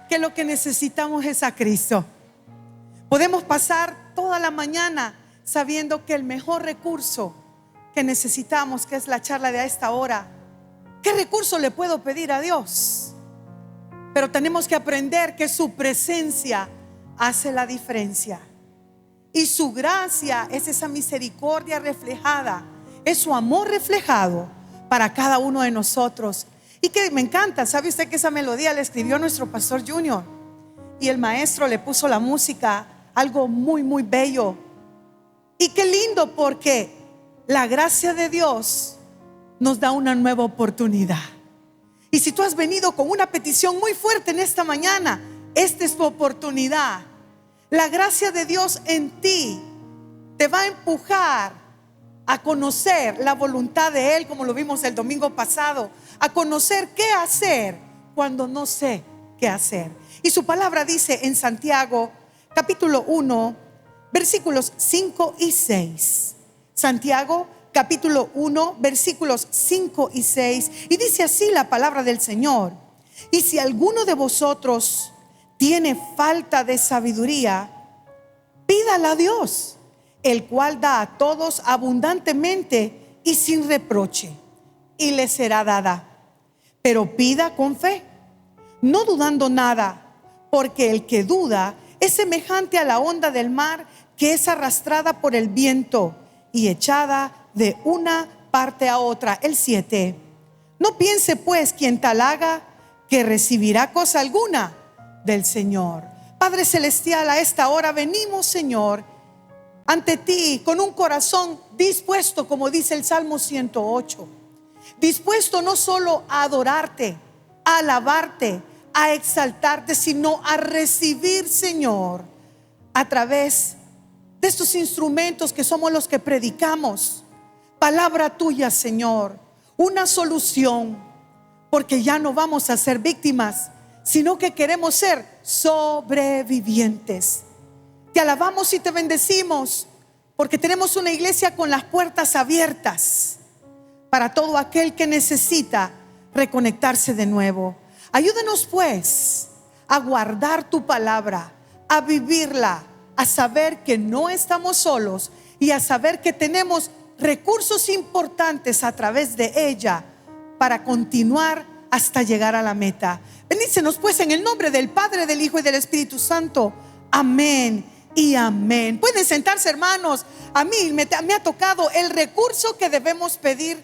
que lo que necesitamos es a Cristo. Podemos pasar toda la mañana sabiendo que el mejor recurso que necesitamos, que es la charla de a esta hora, ¿qué recurso le puedo pedir a Dios? Pero tenemos que aprender que su presencia hace la diferencia. Y su gracia es esa misericordia reflejada, es su amor reflejado para cada uno de nosotros. Y que me encanta, ¿sabe usted que esa melodía la escribió nuestro pastor Junior? Y el maestro le puso la música, algo muy, muy bello. Y qué lindo, porque la gracia de Dios nos da una nueva oportunidad. Y si tú has venido con una petición muy fuerte en esta mañana, esta es tu oportunidad. La gracia de Dios en ti te va a empujar a conocer la voluntad de Él, como lo vimos el domingo pasado, a conocer qué hacer cuando no sé qué hacer. Y su palabra dice en Santiago capítulo 1 versículos 5 y 6. Santiago capítulo 1 versículos 5 y 6. Y dice así la palabra del Señor: y si alguno de vosotros tiene falta de sabiduría, pídala a Dios, el cual da a todos abundantemente y sin reproche, y le será dada. Pero pida con fe, no dudando nada, porque el que duda es semejante a la onda del mar, que es arrastrada por el viento y echada de una parte a otra. El 7. No piense pues quien tal haga que recibirá cosa alguna del Señor. Padre celestial, a esta hora venimos, Señor, ante ti con un corazón dispuesto, como dice el Salmo 108, dispuesto no solo a adorarte, a alabarte, a exaltarte, sino a recibir, Señor, a través de estos instrumentos que somos los que predicamos, palabra tuya, Señor, una solución, porque ya no vamos a ser víctimas, sino que queremos ser sobrevivientes. Te alabamos y te bendecimos, porque tenemos una iglesia con las puertas abiertas para todo aquel que necesita reconectarse de nuevo. Ayúdanos pues a guardar tu palabra, a vivirla, a saber que no estamos solos y a saber que tenemos recursos importantes a través de ella para continuar hasta llegar a la meta. Bendícenos pues en el nombre del Padre, del Hijo y del Espíritu Santo. Amén y amén. Pueden sentarse, hermanos. A mí me ha tocado el recurso que debemos pedir.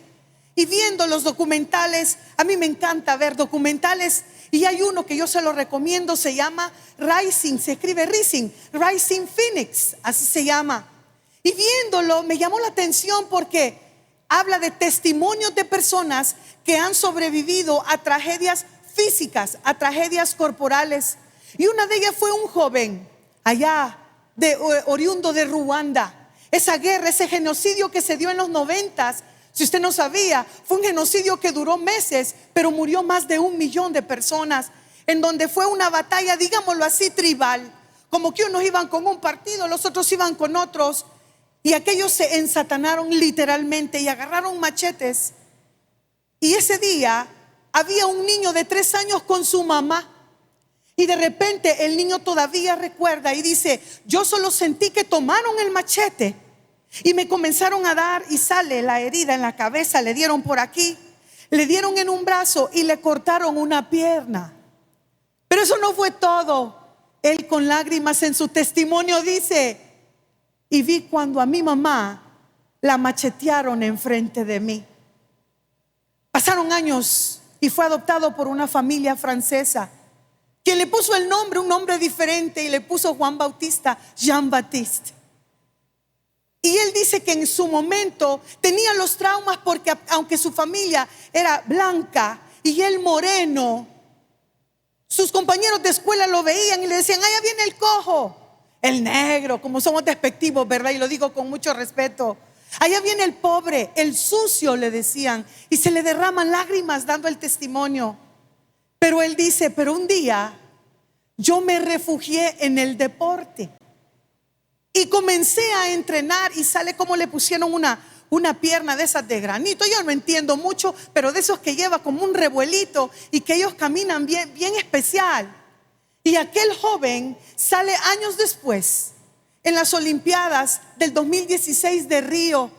Y viendo los documentales, a mí me encanta ver documentales, y hay uno que yo se lo recomiendo, se llama Rising, se escribe Rising Phoenix, así se llama. Y viéndolo me llamó la atención porque habla de testimonios de personas que han sobrevivido a tragedias físicas, a tragedias corporales. Y una de ellas fue un joven allá oriundo de Ruanda. Esa guerra, ese genocidio que se dio en los 90s, si usted no sabía, fue un genocidio que duró meses, pero murió más de 1 millón de personas, en donde fue una batalla, digámoslo así, tribal, como que unos iban con un partido, los otros iban con otros, y aquellos se ensatanaron literalmente y agarraron machetes. Y ese día había un niño de 3 años con su mamá, y de repente el niño todavía recuerda y dice: yo solo sentí que tomaron el machete y me comenzaron a dar, y sale la herida en la cabeza, le dieron por aquí, le dieron en un brazo y le cortaron una pierna. Pero eso no fue todo. Él, con lágrimas en su testimonio, dice: y vi cuando a mi mamá la machetearon enfrente de mí. Pasaron años y fue adoptado por una familia francesa, quien le puso el nombre, un nombre diferente, y le puso Juan Bautista, Jean Baptiste. Y él dice que en su momento tenía los traumas porque aunque su familia era blanca y él moreno, sus compañeros de escuela lo veían y le decían: allá viene el cojo, el negro, como somos despectivos, ¿verdad? Y lo digo con mucho respeto. Allá viene el pobre, el sucio, le decían, y se le derraman lágrimas dando el testimonio. Pero él dice: pero un día yo me refugié en el deporte y comencé a entrenar, y sale como le pusieron una pierna de esas de granito. Yo no entiendo mucho, pero de esos que lleva como un revuelito y que ellos caminan bien, bien especial. Y aquel joven sale años después en las Olimpiadas del 2016 de Río,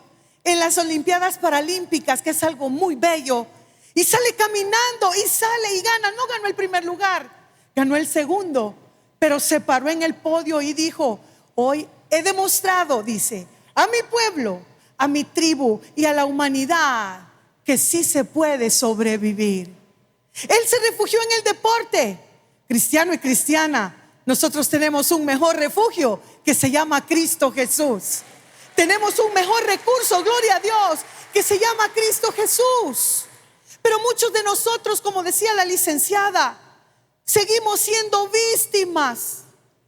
en las Olimpiadas Paralímpicas, que es algo muy bello, y sale caminando y sale y gana. No ganó el primer lugar, ganó el segundo, pero se paró en el podio y dijo: hoy he demostrado, dice, a mi pueblo, a mi tribu y a la humanidad que sí se puede sobrevivir. Él se refugió en el deporte. Cristiano y cristiana, nosotros tenemos un mejor refugio que se llama Cristo Jesús. Tenemos un mejor recurso, gloria a Dios, que se llama Cristo Jesús. Pero muchos de nosotros, como decía la licenciada, seguimos siendo víctimas.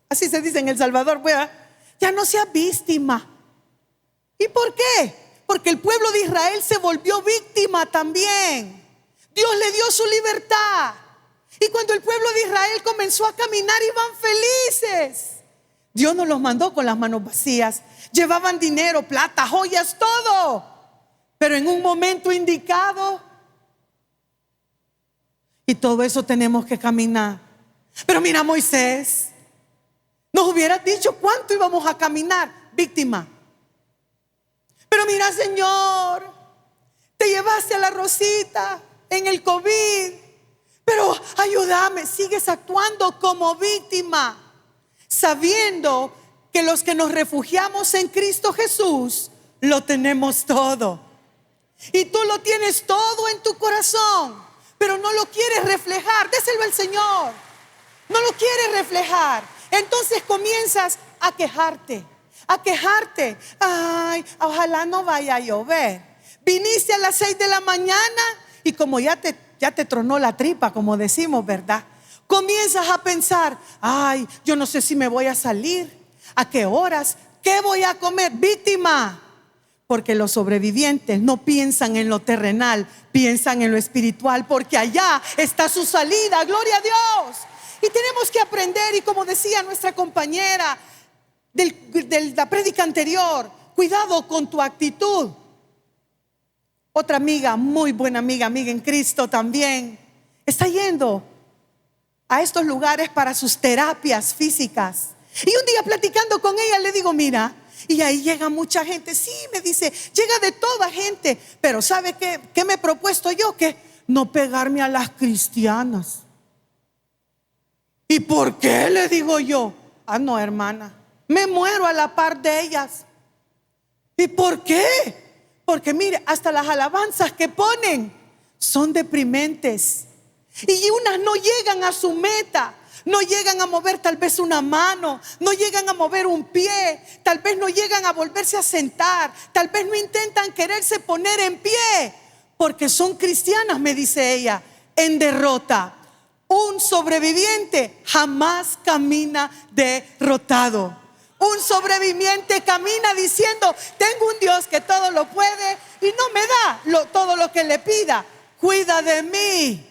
Así se dice en El Salvador, ¿verdad? Ya no sea víctima. ¿Y por qué? Porque el pueblo de Israel se volvió víctima también. Dios le dio su libertad. Y cuando el pueblo de Israel comenzó a caminar, iban felices. Dios no los mandó con las manos vacías. Llevaban dinero, plata, joyas, todo. Pero en un momento indicado, y todo eso tenemos que caminar. Pero mira, Moisés, nos hubieras dicho cuánto íbamos a caminar, víctima. Pero mira, Señor, te llevaste a la Rosita en el COVID, pero ayúdame. Sigues actuando como víctima, sabiendo que los que nos refugiamos en Cristo Jesús lo tenemos todo. Y tú lo tienes todo en tu corazón, pero no lo quieres reflejar. Déselo al Señor. No lo quieres reflejar. Entonces comienzas a quejarte. Ay, ojalá no vaya a llover. Viniste a las 6 de la mañana y como ya te tronó la tripa, como decimos, ¿verdad? Comienzas a pensar: ay, yo no sé si me voy a salir, a qué horas, qué voy a comer. Víctima. Porque los sobrevivientes no piensan en lo terrenal, piensan en lo espiritual, porque allá está su salida, gloria a Dios. Y tenemos que aprender, y como decía nuestra compañera de la prédica anterior, cuidado con tu actitud. Otra amiga, muy buena amiga en Cristo también, está yendo a estos lugares para sus terapias físicas. Y un día platicando con ella le digo: mira, y ahí llega mucha gente. Sí, me dice, llega de toda gente. Pero ¿sabe qué me he propuesto yo? Que no pegarme a las cristianas. ¿Y por qué? Le digo yo. Ah, no, hermana, me muero a la par de ellas. ¿Y por qué? Porque mire, hasta las alabanzas que ponen son deprimentes. Y unas no llegan a su meta. No llegan a mover tal vez una mano, no llegan a mover un pie, tal vez no llegan a volverse a sentar, tal vez no intentan quererse poner en pie, porque son cristianas, me dice ella, en derrota. Un sobreviviente jamás camina derrotado. Un sobreviviente camina diciendo: tengo un Dios que todo lo puede y no me da todo lo que le pida. Cuida de mí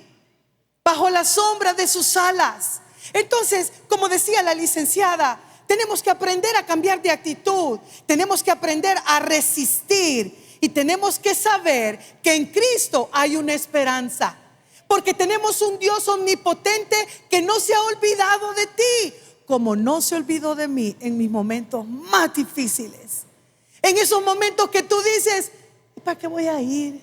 bajo la sombra de sus alas. Entonces, como decía la licenciada, tenemos que aprender a cambiar de actitud, tenemos que aprender a resistir y tenemos que saber que en Cristo hay una esperanza, porque tenemos un Dios omnipotente que no se ha olvidado de ti, como no se olvidó de mí en mis momentos más difíciles. En esos momentos que tú dices: ¿para qué voy a ir?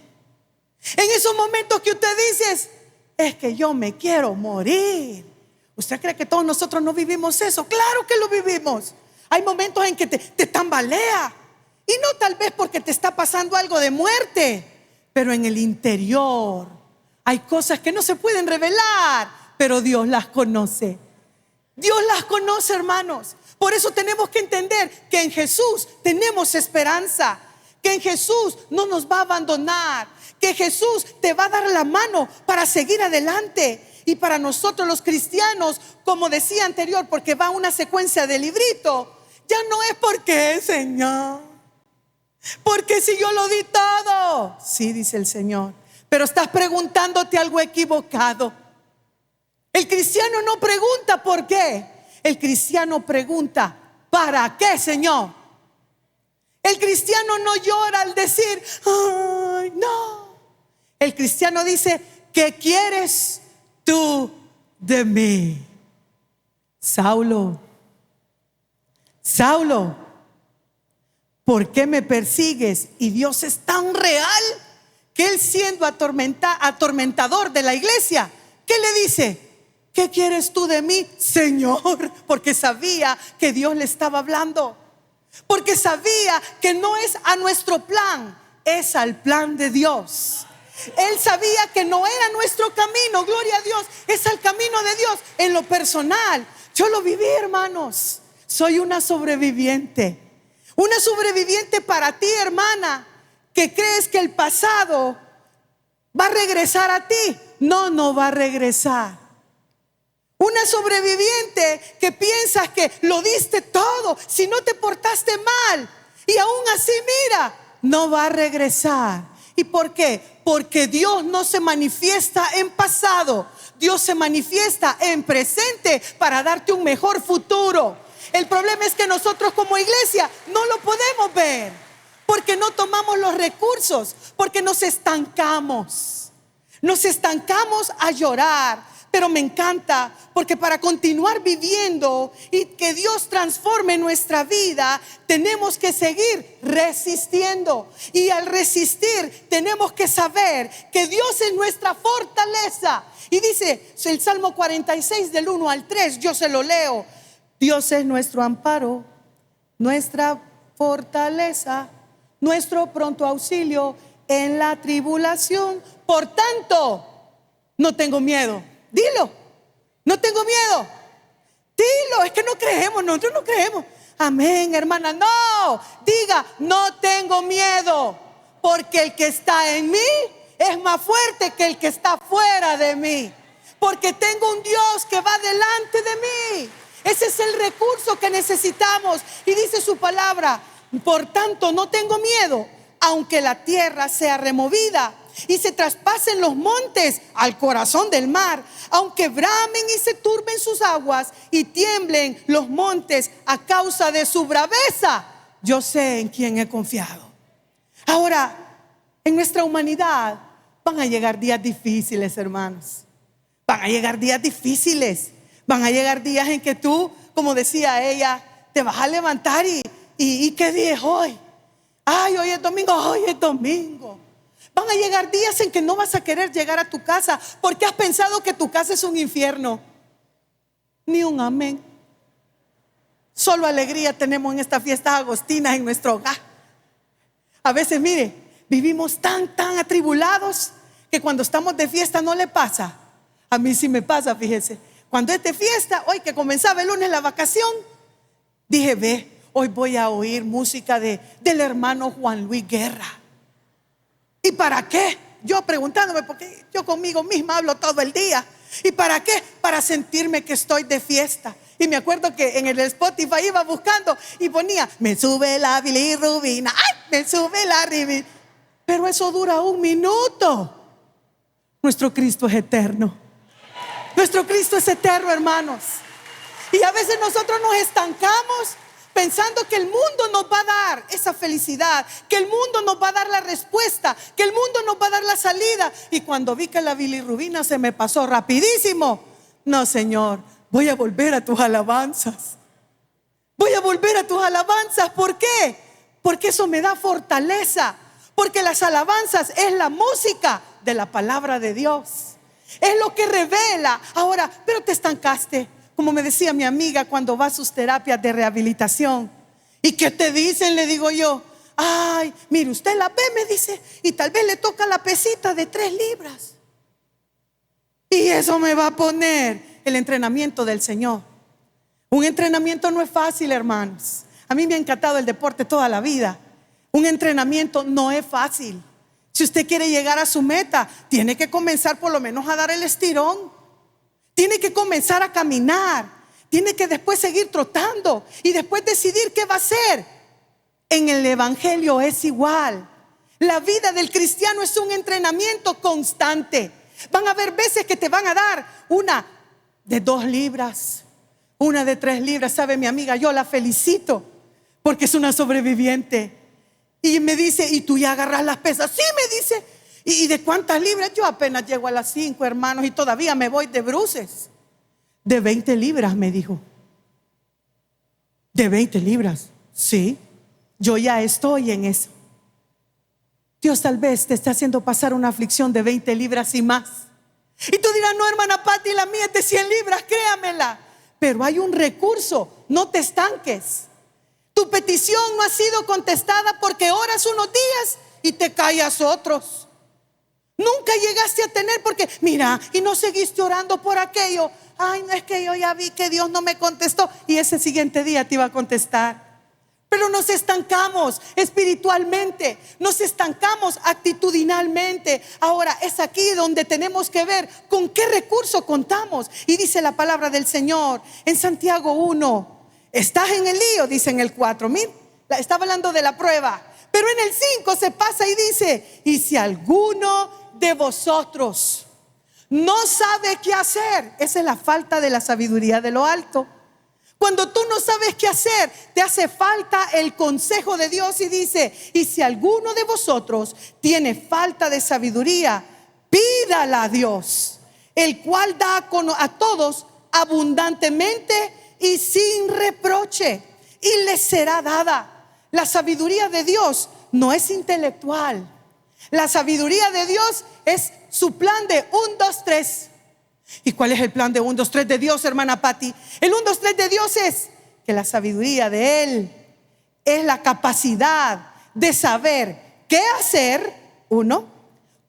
En esos momentos que usted dices: es que yo me quiero morir. ¿Usted cree que todos nosotros no vivimos eso? Claro que lo vivimos. Hay momentos en que te tambalea. Y no tal vez porque te está pasando algo de muerte, pero en el interior hay cosas que no se pueden revelar, pero Dios las conoce. Dios las conoce, hermanos. Por eso tenemos que entender que en Jesús tenemos esperanza, que en Jesús no nos va a abandonar, que Jesús te va a dar la mano para seguir adelante. Y para nosotros los cristianos, como decía anterior, porque va una secuencia de librito, ya no es porque, Señor, porque si yo lo di todo. Sí, dice el Señor, pero estás preguntándote algo equivocado. El cristiano no pregunta por qué. El cristiano pregunta: ¿para qué, Señor? El cristiano no llora al decir: ay, no. El cristiano dice: ¿qué quieres tú de mí? Saulo, Saulo, ¿por qué me persigues? Y Dios es tan real que Él, siendo atormentador de la iglesia, ¿qué le dice? ¿Qué quieres tú de mí, Señor? Porque sabía que Dios le estaba hablando, porque sabía que no es a nuestro plan, es al plan de Dios. Él sabía que no era nuestro camino, gloria a Dios, es al camino de Dios. En lo personal, yo lo viví, hermanos. Soy una sobreviviente para ti, hermana, que crees que el pasado va a regresar a ti. No, no va a regresar. Una sobreviviente que piensas que lo diste todo, si no te portaste mal, y aún así, mira, no va a regresar. ¿Y por qué? Porque Dios no se manifiesta en pasado, Dios se manifiesta en presente para darte un mejor futuro. El problema es que nosotros como iglesia no lo podemos ver, porque no tomamos los recursos, porque nos estancamos a llorar. Pero me encanta, porque para continuar viviendo y que Dios transforme nuestra vida, tenemos que seguir resistiendo. Y al resistir tenemos que saber que Dios es nuestra fortaleza. Y dice el Salmo 46 del 1 al 3, yo se lo leo. Dios es nuestro amparo, nuestra fortaleza, nuestro pronto auxilio en la tribulación. Por tanto, no tengo miedo. Dilo, no tengo miedo. Dilo, es que no creemos, nosotros no creemos. Amén, hermana, no. Diga, no tengo miedo, porque el que está en mí es más fuerte que el que está fuera de mí. Porque tengo un Dios que va delante de mí. Ese es el recurso que necesitamos. Y dice su palabra, por tanto no tengo miedo, aunque la tierra sea removida y se traspasen los montes al corazón del mar, aunque bramen y se turben sus aguas y tiemblen los montes a causa de su braveza, yo sé en quién he confiado. Ahora, en nuestra humanidad van a llegar días difíciles, hermanos. Van a llegar días difíciles. Van a llegar días en que tú, como decía ella, te vas a levantar y ¿qué día es hoy? Ay, hoy es domingo. Van a llegar días en que no vas a querer llegar a tu casa porque has pensado que tu casa es un infierno. Ni un amén. Solo alegría tenemos en estas fiestas agostinas en nuestro hogar. A veces, mire, vivimos tan atribulados que cuando estamos de fiesta no le pasa. A mí sí me pasa, fíjese. Cuando es de fiesta, hoy que comenzaba el lunes la vacación, dije, ve, hoy voy a oír música del hermano Juan Luis Guerra. ¿Y para qué? Yo preguntándome, porque yo conmigo misma hablo todo el día. ¿Y para qué? Para sentirme que estoy de fiesta. Y me acuerdo que en el Spotify iba buscando y ponía, me sube la bilirrubina, ¡ay! Me sube la ribina. Pero eso dura un minuto. Nuestro Cristo es eterno. Nuestro Cristo es eterno, hermanos. Y a veces nosotros nos estancamos pensando que el mundo nos va a dar esa felicidad, que el mundo nos va a dar la respuesta, que el mundo nos va a dar la salida. Y cuando vi que la bilirrubina se me pasó rapidísimo, no, Señor, voy a volver a tus alabanzas. Voy a volver a tus alabanzas. ¿Por qué? Porque eso me da fortaleza. Porque las alabanzas es la música de la palabra de Dios. Es lo que revela. Ahora, pero te estancaste. Como me decía mi amiga cuando va a sus terapias de rehabilitación. ¿Y qué te dicen? Le digo yo. Ay, mire, usted la ve, me dice, y tal vez le toca la pesita de 3 libras. Y eso me va a poner el entrenamiento del Señor. Un entrenamiento no es fácil, hermanos. A mí me ha encantado el deporte toda la vida. Un entrenamiento no es fácil. Si usted quiere llegar a su meta, tiene que comenzar por lo menos a dar el estirón. Tiene que comenzar a caminar. Tiene que después seguir trotando y después decidir qué va a hacer. En el evangelio es igual. La vida del cristiano es un entrenamiento constante. Van a haber veces que te van a dar una de 2 libras, una de 3 libras. Sabe, mi amiga, yo la felicito porque es una sobreviviente. Y me dice, ¿y tú ya agarras las pesas? Sí, me dice. ¿Y de cuántas libras? Yo apenas llego a las 5, hermanos, y todavía me voy de bruces. De 20 libras, me dijo. De 20 libras. Sí, yo ya estoy en eso. Dios tal vez te está haciendo pasar una aflicción de 20 libras y más. Y tú dirás, no, hermana Pati, la mía es de 100 libras, créamela. Pero hay un recurso, no te estanques. Tu petición no ha sido contestada porque oras unos días y te callas otros. Nunca llegaste a tener porque, mira, y no seguiste orando por aquello. Ay, no, es que yo ya vi que Dios no me contestó. Y ese siguiente día te iba a contestar. Pero nos estancamos espiritualmente, nos estancamos actitudinalmente. Ahora es aquí donde tenemos que ver con qué recurso contamos. Y dice la palabra del Señor en Santiago 1. Estás en el lío, dice en el 4. Mira, estaba hablando de la prueba. Pero en el 5 se pasa y dice: y si alguno de vosotros no sabe qué hacer. Esa es la falta de la sabiduría de lo alto. Cuando tú no sabes qué hacer, te hace falta el consejo de Dios. Y dice: y si alguno de vosotros tiene falta de sabiduría, pídala a Dios, el cual da a todos abundantemente y sin reproche, y les será dada. La sabiduría de Dios no es intelectual. La sabiduría de Dios es su plan de 1, 2, 3. ¿Y cuál es el plan de 1, 2, 3 de Dios, hermana Patti? El 1, 2, 3 de Dios es que la sabiduría de Él es la capacidad de saber qué hacer, 1,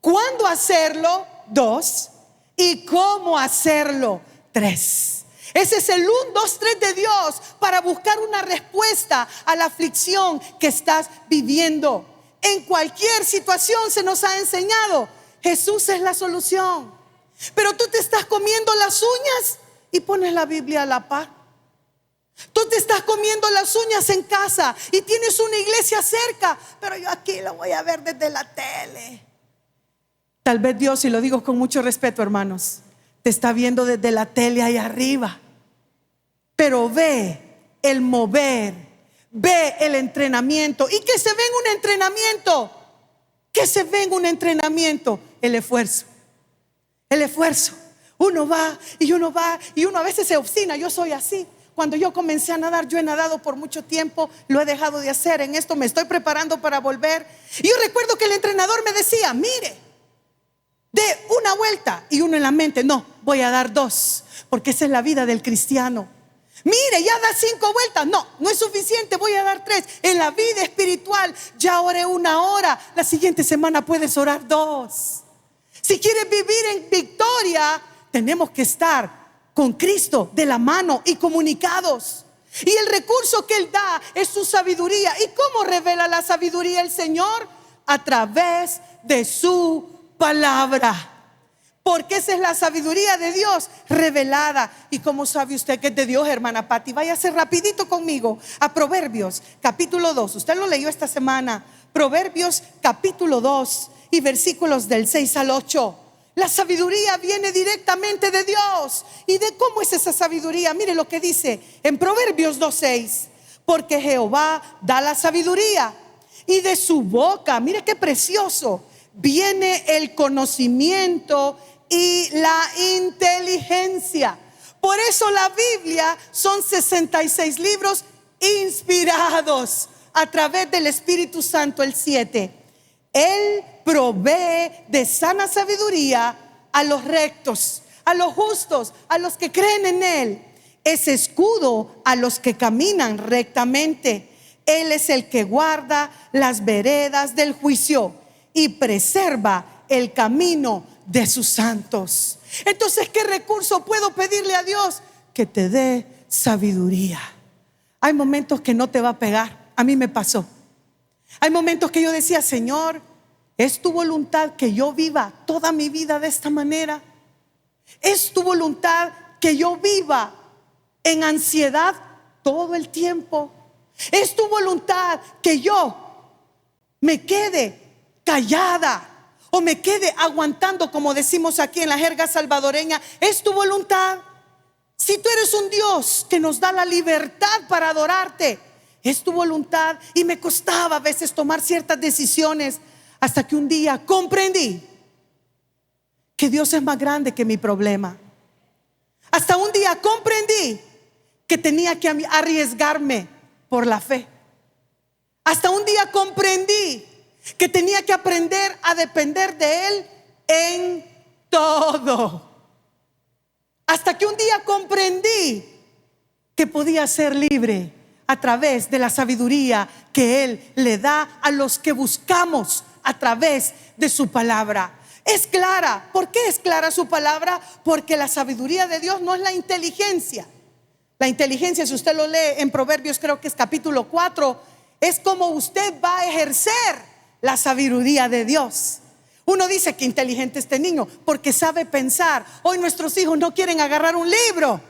cuándo hacerlo, 2, y cómo hacerlo, 3. Ese es el 1, 2, 3 de Dios para buscar una respuesta a la aflicción que estás viviendo. En cualquier situación se nos ha enseñado, Jesús es la solución. Pero tú te estás comiendo las uñas y pones la Biblia a la par. Tú te estás comiendo las uñas en casa y tienes una iglesia cerca, pero yo aquí lo voy a ver desde la tele. Tal vez Dios, y lo digo con mucho respeto, hermanos, te está viendo desde la tele ahí arriba. Pero ve el mover, ve el entrenamiento. ¿Y qué se ve en un entrenamiento? ¿Qué se ve en un entrenamiento? El esfuerzo. El esfuerzo. Uno va y uno a veces se obstina. Yo soy así. Cuando yo comencé a nadar, yo he nadado por mucho tiempo, lo he dejado de hacer. En esto me estoy preparando para volver. Y yo recuerdo que el entrenador me decía: mire, de una vuelta, y uno en la mente: no, voy a dar 2, porque esa es la vida del cristiano. Mire, ya da 5 vueltas, no es suficiente, voy a dar 3. En la vida espiritual ya oré 1 hora, la siguiente semana puedes orar 2. Si quieres vivir en victoria, tenemos que estar con Cristo de la mano y comunicados. Y el recurso que Él da es su sabiduría. ¿Y cómo revela la sabiduría el Señor? A través de su palabra. Porque esa es la sabiduría de Dios revelada. ¿Y cómo sabe usted que es de Dios, hermana Patti? Váyase rapidito conmigo a Proverbios capítulo 2. Usted lo leyó esta semana. Proverbios capítulo 2 y versículos del 6 al 8. La sabiduría viene directamente de Dios. ¿Y de cómo es esa sabiduría? Mire lo que dice en Proverbios 2:6. Porque Jehová da la sabiduría, y de su boca, mire qué precioso, viene el conocimiento y la inteligencia. Por eso la Biblia son 66 libros inspirados a través del Espíritu Santo, el 7. Él provee de sana sabiduría a los rectos, a los justos, a los que creen en Él. Es escudo a los que caminan rectamente. Él es el que guarda las veredas del juicio y preserva el camino de sus santos. Entonces, ¿qué recurso puedo pedirle a Dios? Que te dé sabiduría. Hay momentos que no te va a pegar. A mí me pasó. Hay momentos que yo decía: Señor, ¿es tu voluntad que yo viva toda mi vida de esta manera? ¿Es tu voluntad que yo viva en ansiedad todo el tiempo? ¿Es tu voluntad que yo me quede callada o me quede aguantando, como decimos aquí en la jerga salvadoreña? ¿Es tu voluntad? Si tú eres un Dios que nos da la libertad para adorarte, es tu voluntad. Y me costaba a veces tomar ciertas decisiones, hasta que un día comprendí que Dios es más grande que mi problema. Hasta un día comprendí que tenía que arriesgarme por la fe. Hasta un día comprendí que tenía que aprender a depender de Él en todo. Hasta que un día comprendí que podía ser libre a través de la sabiduría que Él le da a los que buscamos a través de su palabra. Es clara. ¿Por qué es clara su palabra? Porque la sabiduría de Dios no es la inteligencia. La inteligencia, si usted lo lee en Proverbios, creo que es capítulo 4, es como usted va a ejercer la sabiduría de Dios. Uno dice que inteligente este niño porque sabe pensar. Hoy nuestros hijos no quieren agarrar un libro,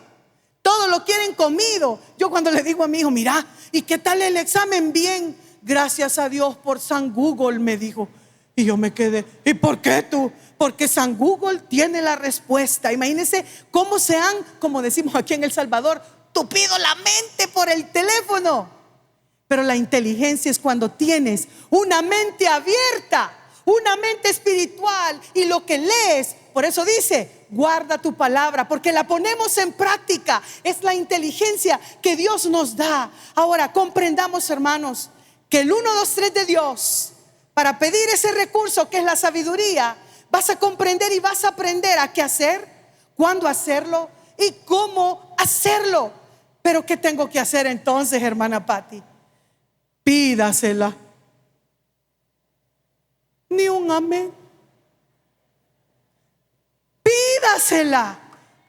todo lo quieren comido. Yo cuando le digo a mi hijo, mira, ¿y qué tal el examen? Bien, gracias a Dios por San Google, me dijo. Y yo me quedé, ¿y por qué tú? Porque San Google tiene la respuesta. Imagínense cómo se han, como decimos aquí en El Salvador, tupido la mente por el teléfono. Pero la inteligencia es cuando tienes una mente abierta, una mente espiritual, y lo que lees, por eso dice, guarda tu palabra, porque la ponemos en práctica. Es la inteligencia que Dios nos da. Ahora comprendamos, hermanos, que el 1, 2, 3 de Dios, para pedir ese recurso que es la sabiduría, vas a comprender y vas a aprender a qué hacer, cuándo hacerlo y cómo hacerlo. Pero ¿qué tengo que hacer entonces, hermana Patti? Pídasela. Ni un amén. Pídasela.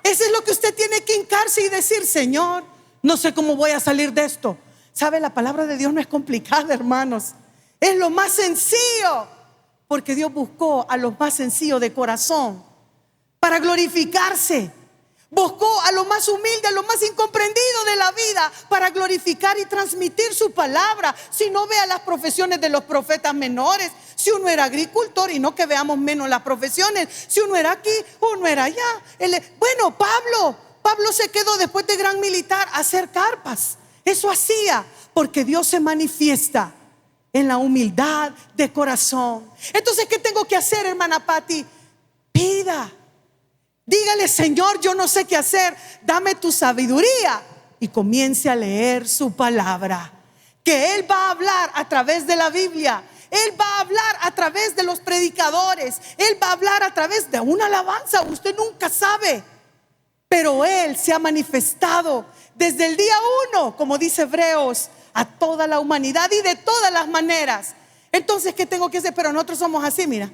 Eso es lo que usted tiene que hincarse y decir: Señor, no sé cómo voy a salir de esto. ¿Sabe? La palabra de Dios no es complicada, hermanos. Es lo más sencillo, porque Dios buscó a los más sencillos de corazón para glorificarse. Buscó a lo más humilde, a lo más incomprendido de la vida, para glorificar y transmitir su palabra. Si no, vea las profesiones de los profetas menores. Si uno era agricultor, y no que veamos menos las profesiones. Si uno era aquí, uno era allá. Bueno, Pablo se quedó después de gran militar a hacer carpas. Eso hacía, porque Dios se manifiesta en la humildad de corazón. Entonces, ¿qué tengo que hacer, hermana Patti? Pida. Dígale: Señor, yo no sé qué hacer, dame tu sabiduría. Y comience a leer su palabra, que Él va a hablar a través de la Biblia. Él va a hablar a través de los predicadores. Él va a hablar a través de una alabanza. Usted nunca sabe, pero Él se ha manifestado desde el día 1, como dice Hebreos, a toda la humanidad y de todas las maneras. Entonces, ¿qué tengo que hacer? Pero nosotros somos así, mira.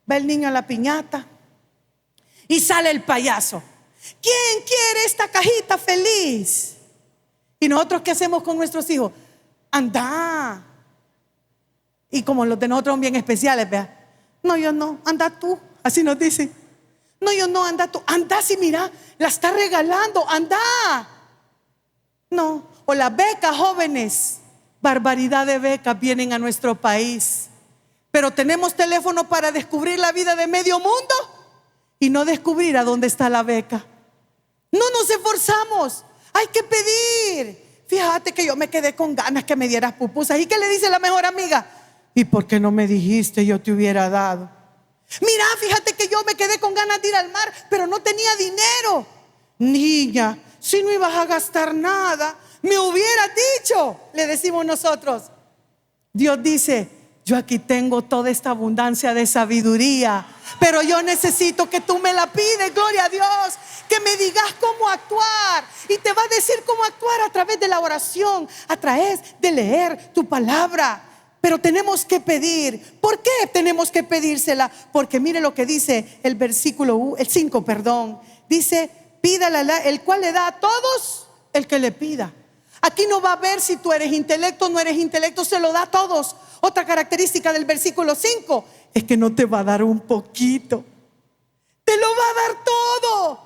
Va el niño a la piñata y sale el payaso. ¿Quién quiere esta cajita feliz? Y nosotros, ¿qué hacemos con nuestros hijos? Anda. Y como los de nosotros son bien especiales, vea. No, yo no, anda tú. Así nos dicen. No, yo no, anda tú. Anda, si mira, la está regalando, anda. No. O las becas, jóvenes. Barbaridad de becas vienen a nuestro país. Pero tenemos teléfono para descubrir la vida de medio mundo y no descubrir a dónde está la beca. No nos esforzamos. Hay que pedir. Fíjate que yo me quedé con ganas que me dieras pupusas. ¿Y qué le dice la mejor amiga? ¿Y por qué no me dijiste? Yo te hubiera dado. Mira, fíjate que yo me quedé con ganas de ir al mar, pero no tenía dinero. Niña, si no ibas a gastar nada, me hubieras dicho, le decimos nosotros. Dios dice: yo aquí tengo toda esta abundancia de sabiduría, pero yo necesito que tú me la pides, gloria a Dios, que me digas cómo actuar. Y te va a decir cómo actuar a través de la oración, a través de leer tu palabra. Pero tenemos que pedir. ¿Por qué tenemos que pedírsela? Porque mire lo que dice el versículo 5, perdón. Dice: pídale el cual le da a todos el que le pida. Aquí no va a ver si tú eres intelecto o no eres intelecto, se lo da a todos. Otra característica del versículo 5 es que no te va a dar un poquito, te lo va a dar todo.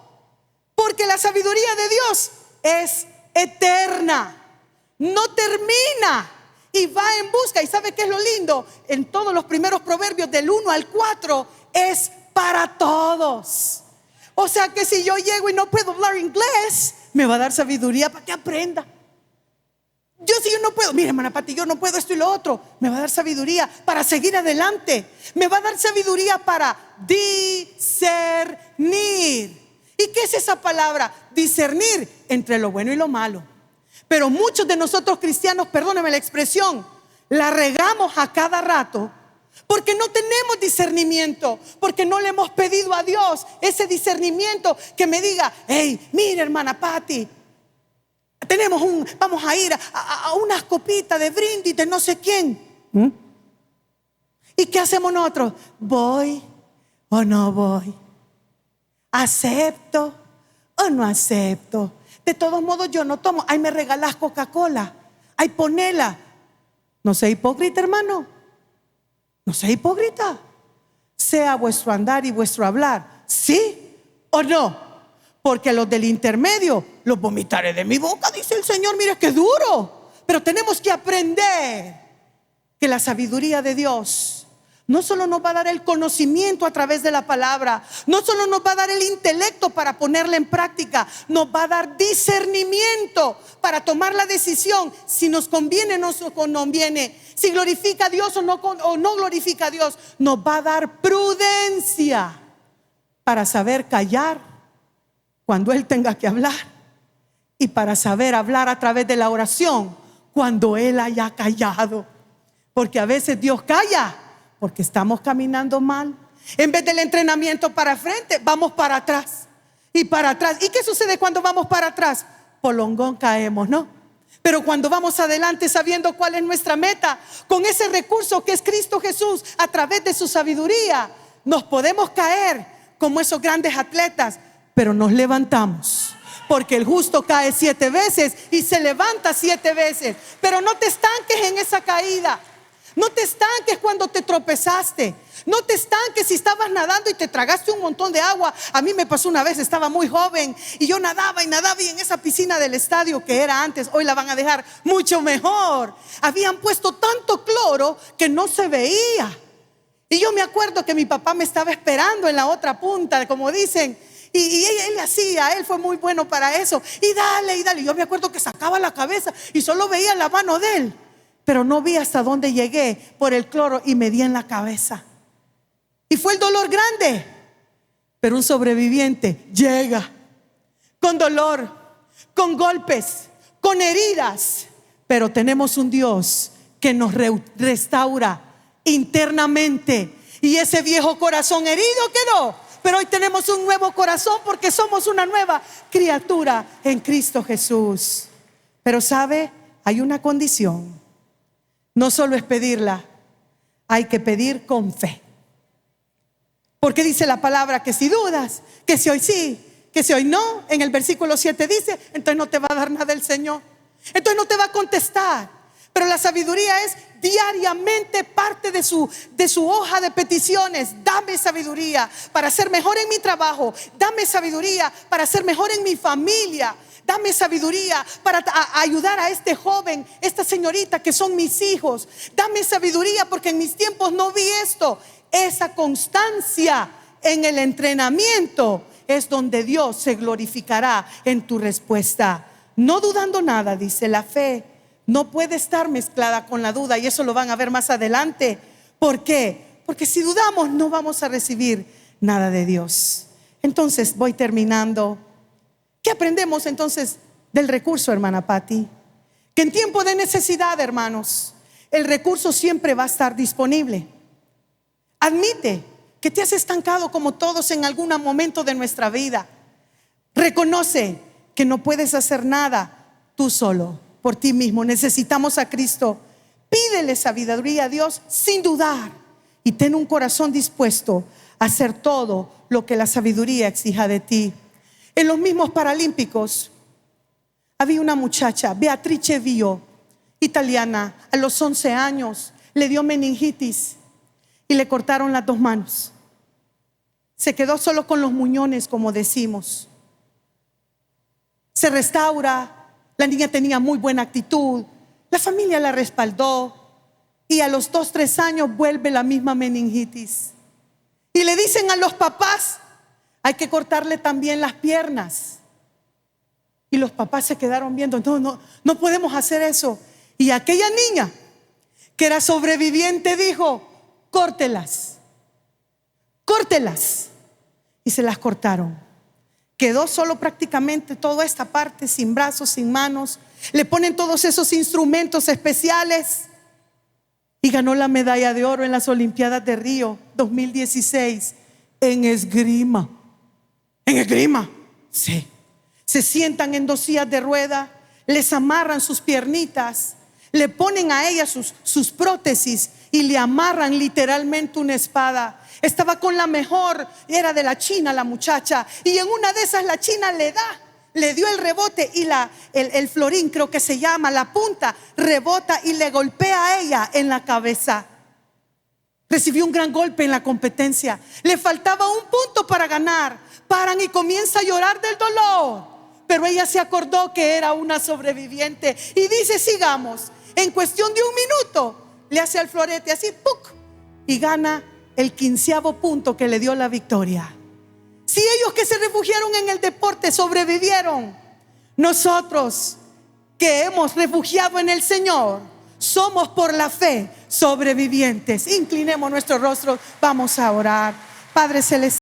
Porque la sabiduría de Dios es eterna, no termina y va en busca. ¿Y sabe qué es lo lindo? En todos los primeros proverbios del 1 al 4 es para todos. O sea que si yo llego y no puedo hablar inglés, me va a dar sabiduría para que aprenda. Si yo no puedo, mire, hermana Patti, yo no puedo esto y lo otro, me va a dar sabiduría para seguir adelante. Me va a dar sabiduría para discernir. ¿Y qué es esa palabra? Discernir entre lo bueno y lo malo. Pero muchos de nosotros cristianos, perdóneme la expresión, la regamos a cada rato porque no tenemos discernimiento, porque no le hemos pedido a Dios ese discernimiento que me diga: hey, mire, hermana Patti, vamos a ir a unas copitas de brindis de no sé quién. ¿Y qué hacemos nosotros? ¿Voy o no voy? ¿Acepto o no acepto? De todos modos yo no tomo. Ay, me regalás Coca-Cola. Ay, ponela. No sea hipócrita, hermano. No sea hipócrita. Sea vuestro andar y vuestro hablar, ¿sí o no? Porque los del intermedio los vomitaré de mi boca, dice el Señor. Mira qué duro. Pero tenemos que aprender que la sabiduría de Dios no solo nos va a dar el conocimiento a través de la palabra, no solo nos va a dar el intelecto para ponerla en práctica, nos va a dar discernimiento para tomar la decisión si nos conviene o no nos conviene, si glorifica a Dios o no glorifica a Dios. Nos va a dar prudencia para saber callar cuando Él tenga que hablar, y para saber hablar a través de la oración cuando Él haya callado. Porque a veces Dios calla porque estamos caminando mal. En vez del entrenamiento para frente, vamos para atrás y para atrás. ¿Y qué sucede cuando vamos para atrás? Polongón caemos, ¿no? Pero cuando vamos adelante sabiendo cuál es nuestra meta, con ese recurso que es Cristo Jesús, a través de su sabiduría, nos podemos caer como esos grandes atletas, pero nos levantamos. Porque el justo cae 7 veces y se levanta 7 veces. Pero no te estanques en esa caída. No te estanques cuando te tropezaste. No te estanques si estabas nadando y te tragaste un montón de agua. A mí me pasó una vez, estaba muy joven y yo nadaba y en esa piscina del estadio que era antes, hoy la van a dejar mucho mejor. Habían puesto tanto cloro que no se veía. Y yo me acuerdo que mi papá me estaba esperando en la otra punta, como dicen. Y él fue muy bueno para eso. Y dale. Y yo me acuerdo que sacaba la cabeza y solo veía la mano de él. Pero no vi hasta dónde llegué por el cloro y me di en la cabeza. Y fue el dolor grande. Pero un sobreviviente llega con dolor, con golpes, con heridas. Pero tenemos un Dios que nos restaura internamente. Y ese viejo corazón herido quedó. Pero hoy tenemos un nuevo corazón porque somos una nueva criatura en Cristo Jesús. Pero ¿sabe? Hay una condición. No solo es pedirla, hay que pedir con fe. Porque dice la palabra que si dudas, que si hoy sí, que si hoy no, en el versículo 7 dice, entonces no te va a dar nada el Señor. Entonces no te va a contestar. Pero la sabiduría es diariamente parte de su hoja de peticiones. Dame sabiduría para ser mejor en mi trabajo. Dame sabiduría para ser mejor en mi familia. Dame sabiduría para ayudar a este joven, esta señorita que son mis hijos. Dame sabiduría porque en mis tiempos no vi esto. Esa constancia en el entrenamiento es donde Dios se glorificará en tu respuesta. No dudando nada, dice. La fe no puede estar mezclada con la duda, y eso lo van a ver más adelante. ¿Por qué? Porque si dudamos no vamos a recibir nada de Dios. Entonces voy terminando. ¿Qué aprendemos entonces del recurso, hermana Patti? Que en tiempo de necesidad, hermanos, el recurso siempre va a estar disponible. Admite que te has estancado como todos en algún momento de nuestra vida. Reconoce que no puedes hacer nada tú solo, por ti mismo. Necesitamos a Cristo. Pídele sabiduría a Dios sin dudar y ten un corazón dispuesto a hacer todo lo que la sabiduría exija de ti. En los mismos Paralímpicos había una muchacha, Beatrice Vio, italiana. A los 11 años le dio meningitis y le cortaron las 2 manos. Se quedó solo con los muñones, como decimos. Se restaura. La niña tenía muy buena actitud. La familia la respaldó. Y a los 2-3 años vuelve la misma meningitis. Y le dicen a los papás: hay que cortarle también las piernas. Y los papás se quedaron viendo. No podemos hacer eso. Y aquella niña que era sobreviviente dijo: córtelas. Y se las cortaron. Quedó solo prácticamente toda esta parte, sin brazos, sin manos. Le ponen todos esos instrumentos especiales y ganó la medalla de oro en las Olimpiadas de Río 2016 en esgrima. En esgrima, sí. Se sientan en 2 sillas de rueda, les amarran sus piernitas, le ponen a ella sus prótesis y le amarran literalmente una espada. Estaba con la mejor, era de la China la muchacha, y en una de esas la China le dio el rebote y el florín, creo que se llama, la punta, rebota y le golpea a ella en la cabeza. Recibió un gran golpe en la competencia. Le faltaba 1 punto para ganar. Paran y comienza a llorar del dolor. Pero ella se acordó que era una sobreviviente y dice: sigamos. En cuestión de 1 minuto le hace al florete así, ¡puc! Y gana el 15º punto que le dio la victoria. Si ellos que se refugiaron en el deporte sobrevivieron, nosotros que hemos refugiado en el Señor somos por la fe sobrevivientes. Inclinemos nuestro rostro, vamos a orar. Padre Celestial,